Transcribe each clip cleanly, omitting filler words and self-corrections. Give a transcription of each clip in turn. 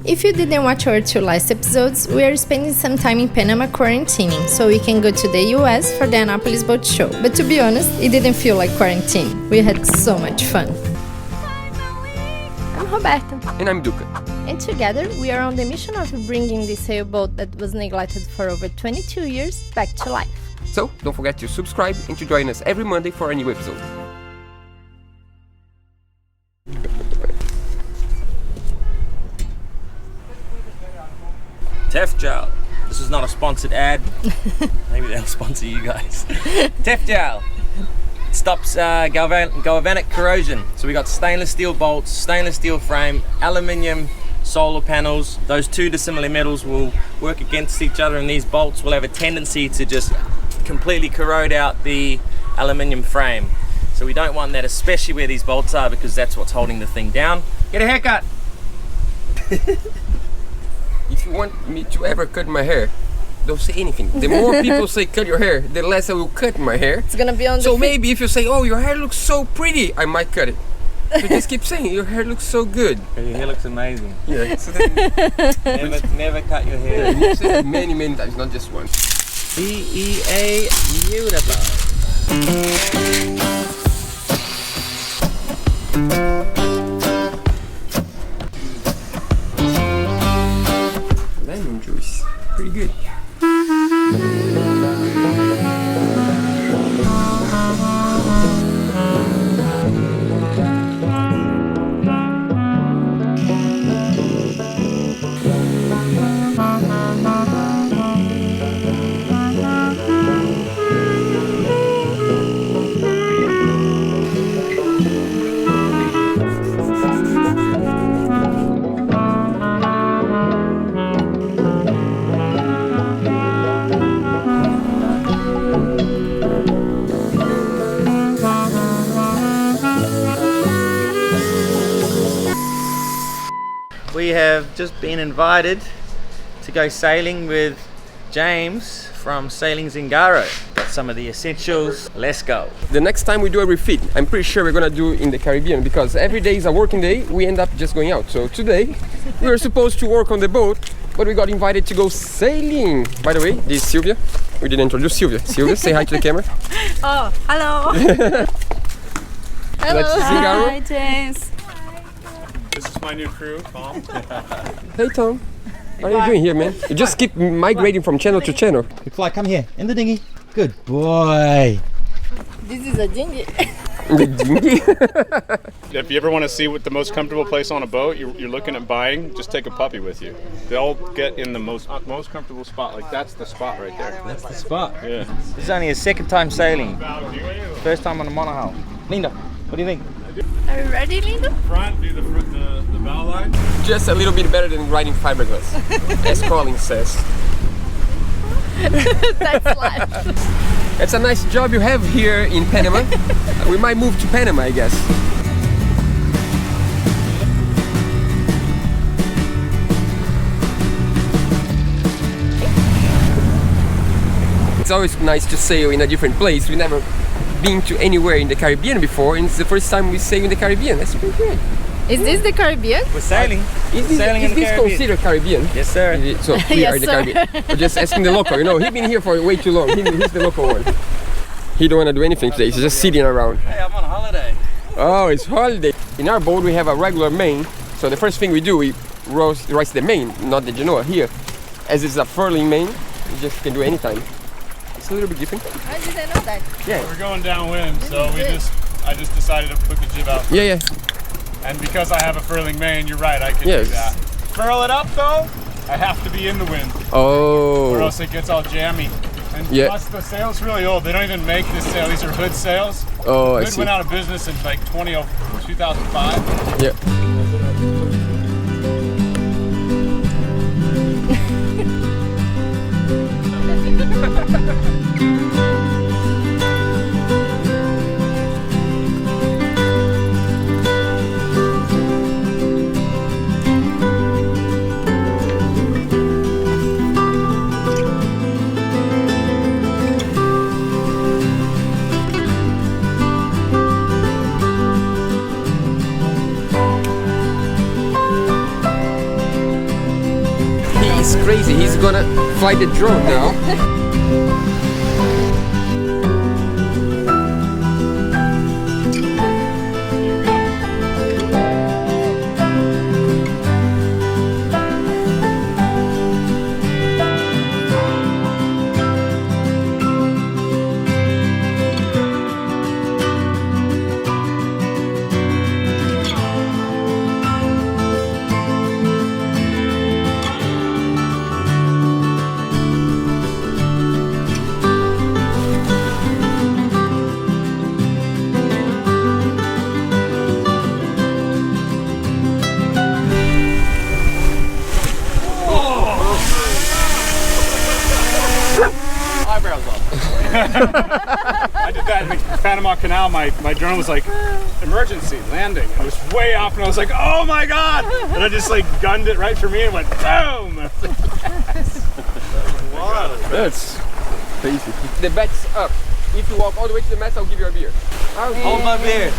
If you didn't watch our 2 last episodes, we are spending some time in Panama quarantining so we can go to the US for the Annapolis Boat Show. But to be honest, it didn't feel like quarantine. We had so much fun. I'm Roberta. And I'm Duca. And together, we are on the mission of bringing this sailboat that was neglected for over 22 years back to life. So, don't forget to subscribe and to join us every Monday for a new episode. Tefgel. This is not a sponsored ad. Maybe they'll sponsor you guys. Tefgel. It stops galvanic corrosion. So we got stainless steel bolts, stainless steel frame, aluminium solar panels. Those 2 dissimilar metals will work against each other, and these bolts will have a tendency to just completely corrode out the aluminium frame. So we don't want that, especially where these bolts are, because that's what's holding the thing down. Get a haircut. If you want me to ever cut my hair, don't say anything. The more people say cut your hair, the less I will cut my hair. It's gonna be on the So feed. maybe if you say, oh, your hair looks so pretty, I might cut it. So just keep saying, your hair looks so good. Your hair looks amazing. Yeah. So then, Never cut your hair. you say it many times, not just once. BEA beautiful. Lemon juice. Pretty good. We have just been invited to go sailing with James from Sailing Zingaro. Got some of the essentials. Let's go. The next time we do a refit, I'm pretty sure we're gonna do in the Caribbean, because every day is a working day, we end up just going out. So today, we were supposed to work on the boat, but we got invited to go sailing. By the way, this is Sylvia. We didn't introduce Sylvia. Sylvia, say hi to the camera. Oh, hello. Let's Zingaro. Hi, James. This is my new crew, Tom. Hey Tom, what are you doing here, man? You just keep migrating from channel to channel. Good fly, come here, in the dinghy. Good boy. This is a dinghy. The dinghy. If you ever want to see what the most comfortable place on a boat you're looking at buying, just take a puppy with you. They'll get in the most comfortable spot. Like that's the spot right there. That's the spot. Yeah. This is only his 2nd time sailing. First time on a monohull. Linda, what do you think? Are you ready, Linda? Front, do the bow line. Just a little bit better than riding fiberglass, as Colin says. That's life. It's a nice job you have here in Panama. We might move to Panama, I guess. It's always nice to sail in a different place. We never been to anywhere in the Caribbean before, and it's the first time we sail in the Caribbean. That's pretty good. Is this the Caribbean? We're sailing. Is this, Sailing in the Caribbean. considered Caribbean? Yes, sir. So we Yes, are in the sir. Caribbean. We're just asking the local. You know, he's been here for way too long. He's the local one. He don't want to do anything today. He's just sitting around. Hey, I'm on holiday. Oh, it's holiday. In our boat, we have a regular main. So the first thing we do, we roast the main, not the Genoa. Here, as it's a furling main, you just can do anytime. It's a little bit different. I didn't know that. Yeah. We're going downwind, so I just decided to put the jib out. Yeah. And because I have a furling main, you're right, I can Yes. do that. Furl it up though, I have to be in the wind, or Oh. else it gets all jammy. And Yeah. plus the sail's really old. They don't even make this sail. These are hood sails. Oh, I Hood see. went out of business in like 2005. Yeah. He's crazy. He's gonna fly the drone now. I did that in the Panama Canal. My drone was like, emergency landing. And it was way off, and I was like, oh my god! And I just like gunned it right for me and went boom. Wow, that's crazy. The bet's up. If you walk all the way to the mast, I'll give you a beer. Hold my beer.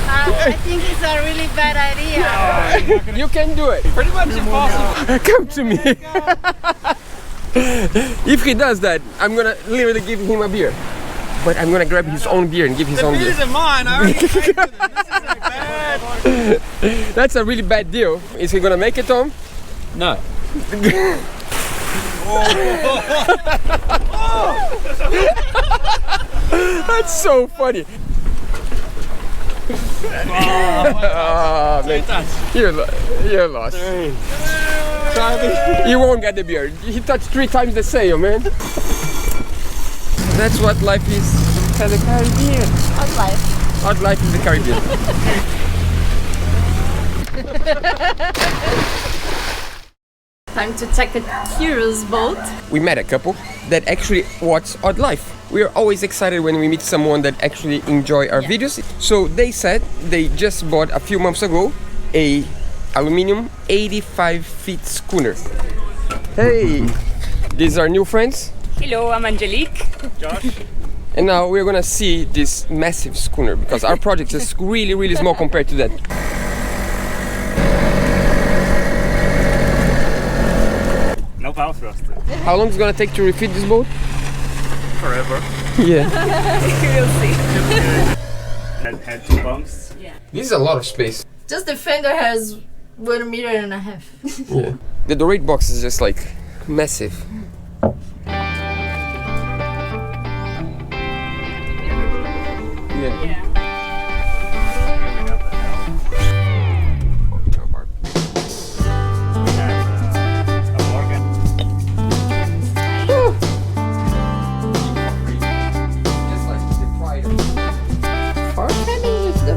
I think it's a really bad idea. You can do it. Pretty much impossible. Come to me. If he does that, I'm gonna literally give him a beer. But I'm gonna grab his own beer and give his own beer. The beers are mine. I already paid for them. This isn't bad. That's a really bad deal. Is he gonna make it, Tom? No. That's so funny. Oh, man. You're lost. You won't get the beer. He touched 3 times the sail, man. That's what life is in the Caribbean. How's life? Hard life in the Caribbean. Time to check a curious boat. We met a couple that actually watch Odd Life. We are always excited when we meet someone that actually enjoy our videos. So they said they just bought a few months ago a aluminium 85 feet schooner. Hey, these are new friends. Hello, I'm Angelique. Josh. And now we're gonna see this massive schooner because our project is really, really small compared to that. No power thrust. How long is it gonna take to refit this boat? Forever. Yeah. We'll see. Had 2 bumps. This is a lot of space. Just the fender has 1.5 meters. Yeah. The Dorade box is just like massive. Yeah.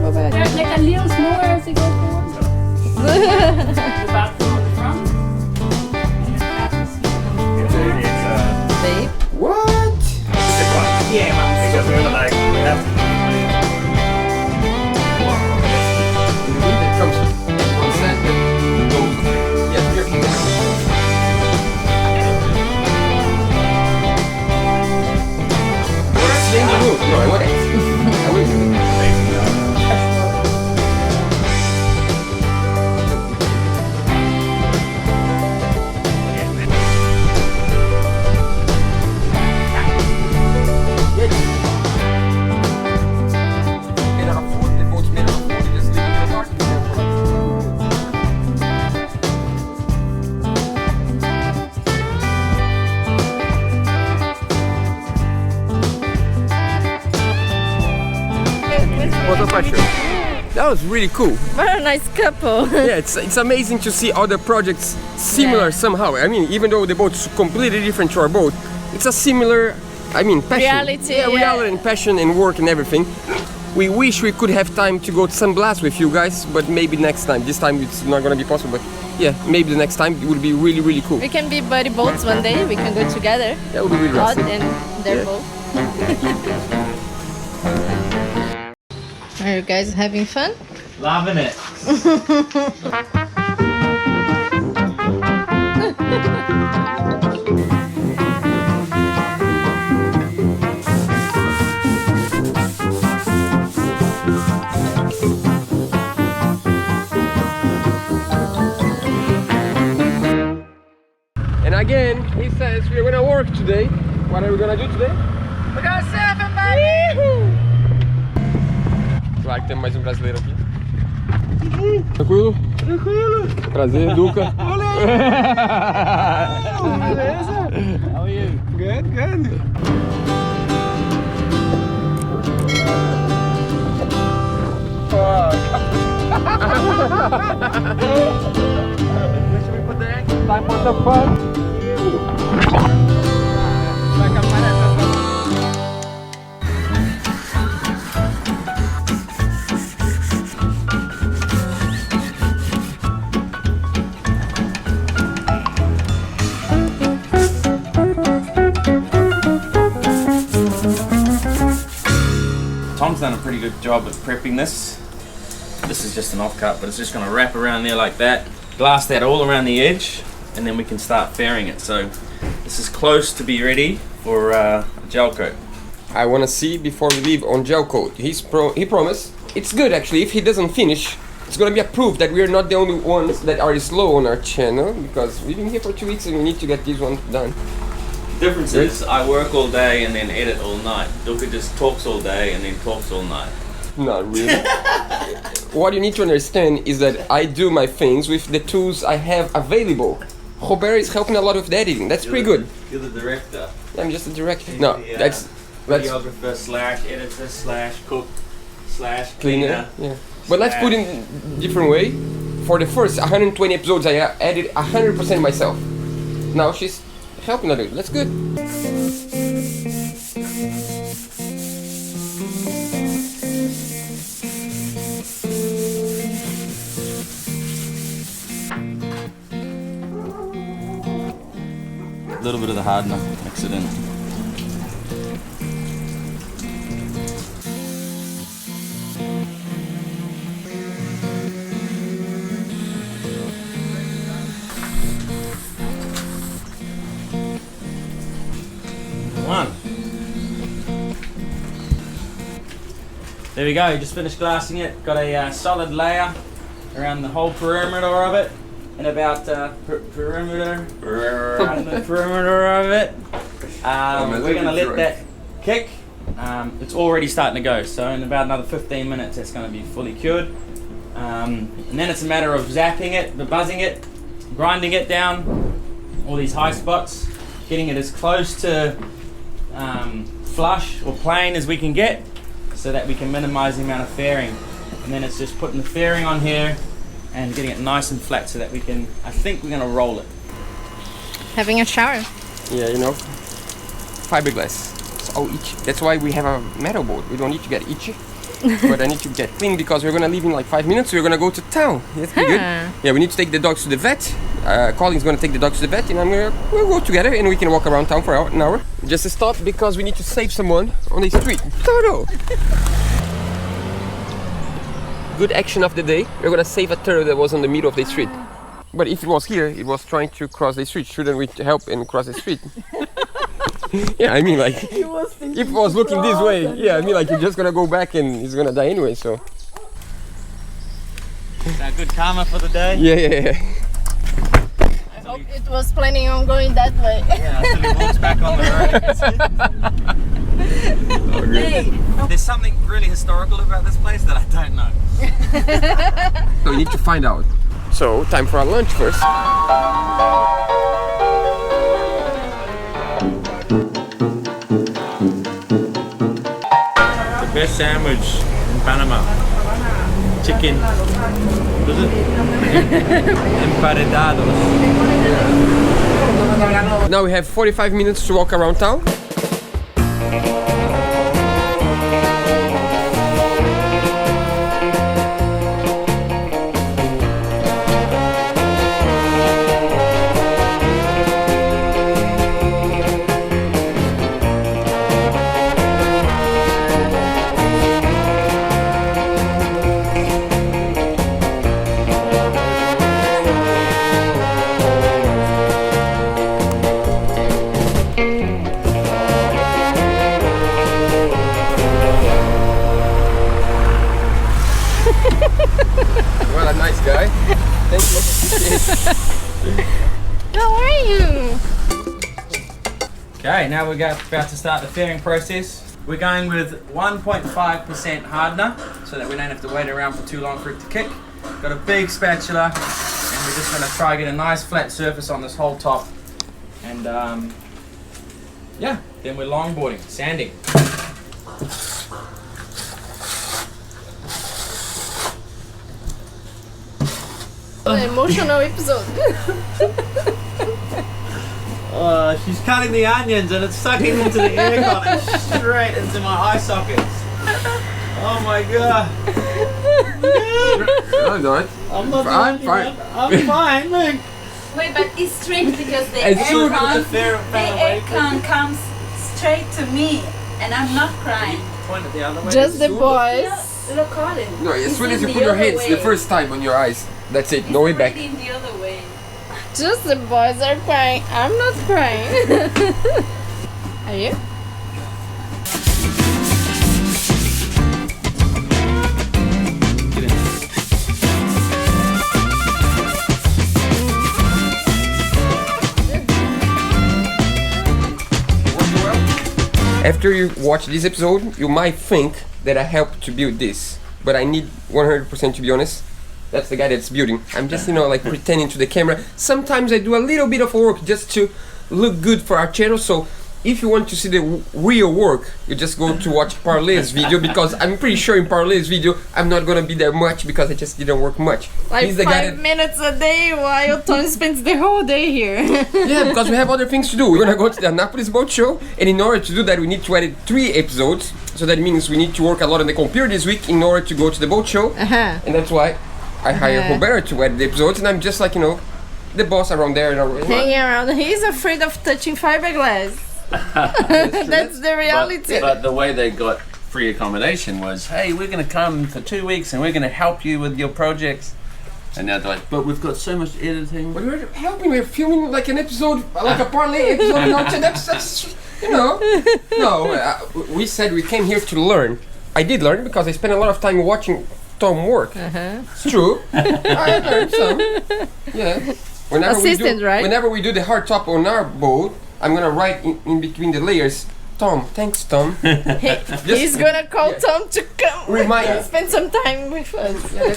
Like a little smaller as you go forward. The bathroom on the front. Babe. What? Yeah, man. Because we were like, we have to. The wind that comes on sand that goes. Yeah, here. What's in the roof? No, I want it. I will. Water pressure. That was really cool. What a nice couple. Yeah, it's amazing to see other projects similar Yeah. somehow. I mean, even though the boat's completely different to our boat, it's a similar, I mean, passion. Reality, Yeah, yeah. reality and passion and work and everything. We wish we could have time to go to San Blas with you guys, but maybe next time. This time it's not gonna be possible, but yeah, maybe the next time it would be really, really cool. We can be buddy boats one day. We can go together. That would be really Odd awesome. and their Yeah. boat. Are you guys having fun? Loving it. again, he says we're gonna work today. What are we gonna do today? We're gonna surf and baby! Claro que temos mais um brasileiro aqui. Tranquilo? Tranquilo. Prazer, Duca. Beleza? How are you? Good, good. Where should we put the egg? Time for the fun. Tom's done a pretty good job of prepping this. This is just an offcut, but it's just going to wrap around there like that. Glass that all around the edge, and then we can start fairing it. So this is close to be ready for a gel coat. I want to see before we leave on gel coat. He promised. It's good actually. If he doesn't finish, it's gonna be a proof that we are not the only ones that are slow on our channel, because we've been here for 2 weeks and we need to get this one done. The difference is I work all day and then edit all night. Duka just talks all day and then talks all night. Not really. What you need to understand is that I do my things with the tools I have available. Robert is helping a lot with the editing. That's pretty good. You're the director. I'm just a director. No, that's Videographer slash editor slash cook slash cleaner. Yeah. But let's put it in a different way. For the first 120 episodes, I edited 100% myself. Now she's helping a little. That's good. A little bit of the hardener, mix it in. One. There we go, just finished glassing it. Got a solid layer around the whole perimeter of it. And about perimeter around the perimeter of it. We're going to let that kick. It's already starting to go, so in about another 15 minutes it's going to be fully cured. And then it's a matter of zapping it, buzzing it, grinding it down, all these high spots, getting it as close to flush or plain as we can get, so that we can minimize the amount of fairing. And then it's just putting the fairing on here and getting it nice and flat so that we can, I think we're going to roll it. Having a shower. Yeah, you know, fiberglass. It's all itchy. That's why we have a metal boat. We don't need to get itchy, but I need to get clean because we're gonna leave in like 5 minutes. So we're gonna go to town. That's pretty good. Yeah, we need to take the dogs to the vet. Colin's gonna take the dogs to the vet, and we'll go together and we can walk around town for an hour. Just to stop because we need to save someone on the street. Turtle. Good action of the day. We're gonna save a turtle that was on the middle of the street. But if it was here, it was trying to cross the street. Shouldn't we help and cross the street? Yeah, I mean, like, if it was looking this way, yeah, I mean, like, you're just gonna go back and he's gonna die anyway, so. Is that good karma for the day? Yeah. I hope it was planning on going that way. Yeah, until he walks back on the road. Hey. There's something really historical about this place that I don't know. So we need to find out. So, time for our lunch first. The best sandwich in Panama. Chicken. What is it? Emparedados. Now we have 45 minutes to walk around town. What a nice guy. Thank you. How are you? Okay, now we're about to start the fairing process. We're going with 1.5% hardener so that we don't have to wait around for too long for it to kick. Got a big spatula and we're just going to try to get a nice flat surface on this whole top. And yeah, then we're longboarding, sanding. An emotional episode. She's cutting the onions and it's sucking into the aircon and straight into my eye sockets. Oh my god. No, not. I'm not I'm doing fine. that. I'm fine, look. Wait, but it's strange because the It's true. aircon comes straight to me, and I'm not crying. Point it the other way. Just the boys. Look at it. No, as It's soon as in you the put your other hands the way. first time on your eyes, that's it. It's No way back. already in the other way. Just the boys are crying. I'm not crying. Are you? After you watch this episode, you might think that I helped to build this, but I need 100% to be honest. That's the guy that's building. I'm just, like pretending to the camera. Sometimes I do a little bit of work just to look good for our channel. So if you want to see the real work, you just go to watch Parlay's video, because I'm pretty sure in Parlay's video I'm not gonna be there much because I just didn't work much. Like He's the guy 5 minutes a day while Tony spends the whole day here. Yeah, because we have other things to do. We're gonna go to the Annapolis Boat Show, and in order to do that, we need to edit 3 episodes. So that means we need to work a lot on the computer this week in order to go to the boat show, and that's why I hired Roberto to edit the episodes, and I'm just like the boss around there. Hanging around. He's afraid of touching fiberglass. That's the reality. But the way they got free accommodation was, hey, we're going to come for 2 weeks and we're going to help you with your projects. And now they're like, but we've got so much editing. But we're helping. We're filming like an episode, like a Parlay episode. That's No, we said we came here to learn. I did learn because I spent a lot of time watching Tom work. It's true. I learned some. Yeah. Whenever we do the hard top on our boat, I'm gonna write in between the layers. Tom, thanks, Tom. He's gonna call Tom to come Remind spend some time with us. Yeah,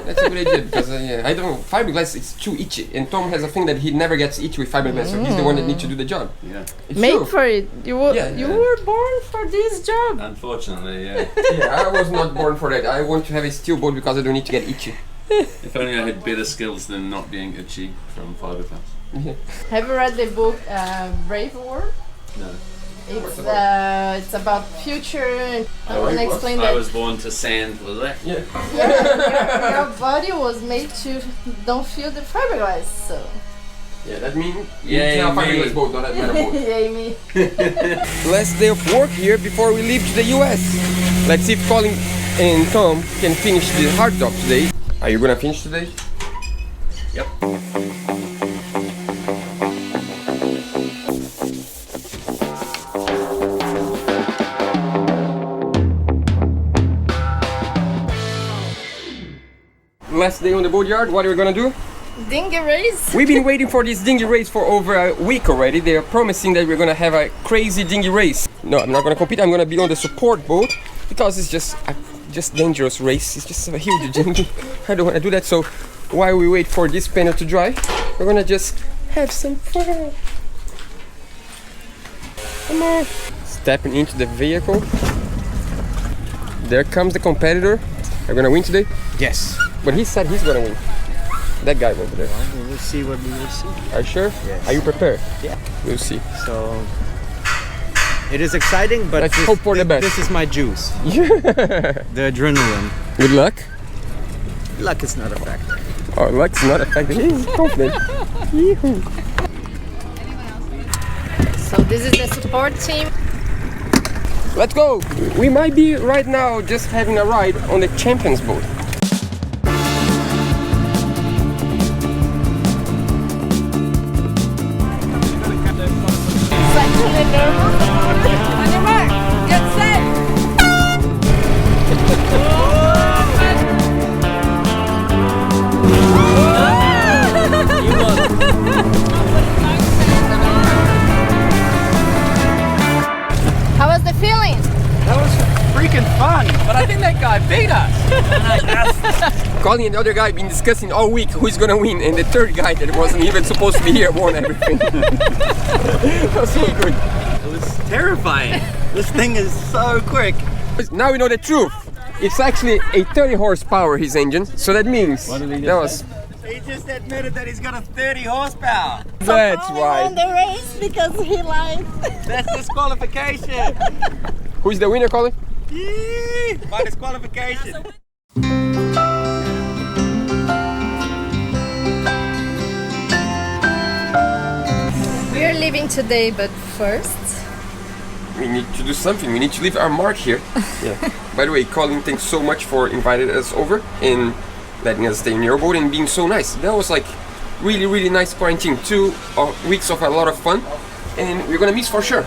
that's a good idea because I don't. Fiberglass is too itchy, and Tom has a thing that he never gets itchy with fiberglass, so he's the one that needs to do the job. Yeah. It's Made true. for it. You were born for this job. Unfortunately, yeah. Yeah, I was not born for that. I want to have a steel boat because I don't need to get itchy. If only I had better skills than not being itchy from fiberglass. Have you read the book Brave World? No. It's about future. I want to explain I that. was born to sand, was that? Yeah, your body was made to don't feel the fiberglass, so. Yeah, that means Yay, a me. fiberglass boat, not a metal boat. Yay me. Last day of work here before we leave to the US. Let's see if Colin and Tom can finish the hard top today. Are you gonna finish today? Yep. Last day on the boatyard, what are we gonna do? Dinghy race. We've been waiting for this dinghy race for over a week already. They are promising that we're gonna have a crazy dinghy race. No, I'm not gonna compete. I'm gonna be on the support boat because it's just a dangerous race. It's just a huge dinghy. I don't wanna do that. So while we wait for this panel to dry, we're gonna just have some fun. Come on. Stepping into the vehicle. There comes the competitor. Are you gonna win today? Yes. But he said he's gonna win. That guy over there. We will see what we will see. Are you sure? Yes. Are you prepared? Yeah. We'll see. So it is exciting, but Let's hope for the best. This is my juice. The adrenaline. Good luck. Luck is not a factor. Oh, luck's not a factor. He's confident. Yee-hoo. So this is the support team. Let's go. We might be right now just having a ride on the champions boat. On your mark, get set. Colin and the other guy been discussing all week who's gonna win, and the third guy that wasn't even supposed to be here won everything. That was so good. It was terrifying. This thing is so quick. Now we know the truth. It's actually a 30 horsepower, his engine, so that means that was... He just admitted that he's got a 30 horsepower. That's why. The race because he lied. That's disqualification. Who's the winner, Colin? By disqualification. We are leaving today, but first... We need to do something. We need to leave our mark here. Yeah. By the way, Colin, thanks so much for inviting us over and letting us stay in your boat and being so nice. That was like really, really nice quarantine. 2 weeks of a lot of fun, and we're gonna miss for sure.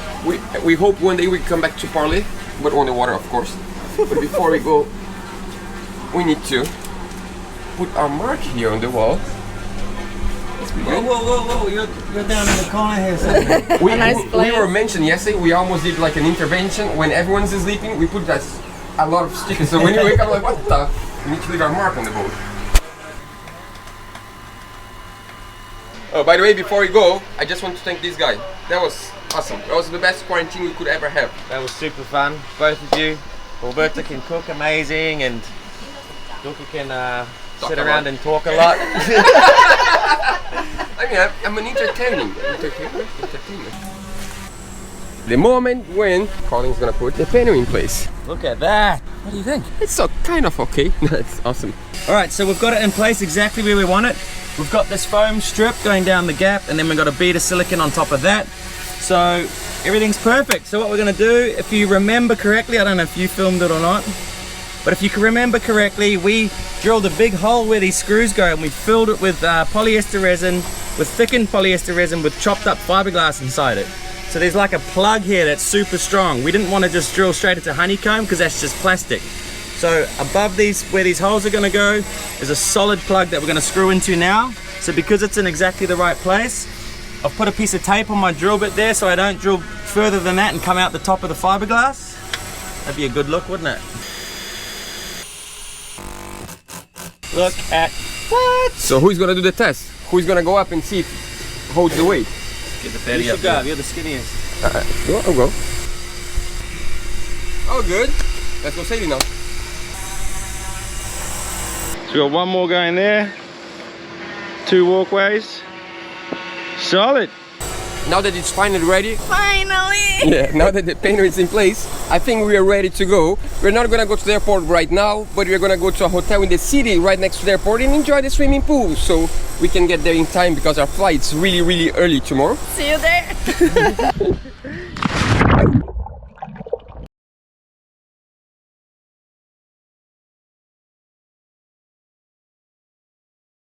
We hope one day we come back to Parley, but on the water, of course. But before we go, we need to put our mark here on the wall. Whoa, you're down in the corner here. So. We were mentioned yesterday, we almost did like an intervention. When everyone's sleeping, we put that a lot of stickers. So when you wake up, like, what the? We need to leave our mark on the boat. Oh, by the way, before we go, I just want to thank this guy. That was awesome. That was the best quarantine we could ever have. That was super fun, both of you. Alberta can cook amazing, and Duka can sit around and talk a lot. I mean, I'm an entertainer. The moment when Colin's gonna put the panel in place. Look at that. What do you think? It's so kind of okay. That's awesome. All right, so we've got it in place exactly where we want it. We've got this foam strip going down the gap, and then we've got a bead of silicone on top of that. So everything's perfect. So what we're gonna do, if you remember correctly, I don't know if you filmed it or not, but if you can remember correctly, we drilled a big hole where these screws go, and we filled it with polyester resin, with thickened polyester resin with chopped up fiberglass inside it. So there's like a plug here that's super strong. We didn't want to just drill straight into honeycomb because that's just plastic. So above these, where these holes are going to go, is a solid plug that we're going to screw into now. So because it's in exactly the right place, I've put a piece of tape on my drill bit there so I don't drill further than that and come out the top of the fiberglass. That'd be a good look, wouldn't it? Look at that! So who's gonna do the test? Who's gonna go up and see if it holds the weight? Get the fatty You up should go, there. you're the skinniest. I'll go. Oh, good. Let's go sailing now. So we got one more going there. 2 walkways. Solid. Now that it's finally ready, Finally! yeah, now that the panel is in place, I think we are ready to go. We're not gonna go to the airport right now, but we're gonna go to a hotel in the city right next to the airport and enjoy the swimming pool so we can get there in time because our flight's really, really early tomorrow. See you there!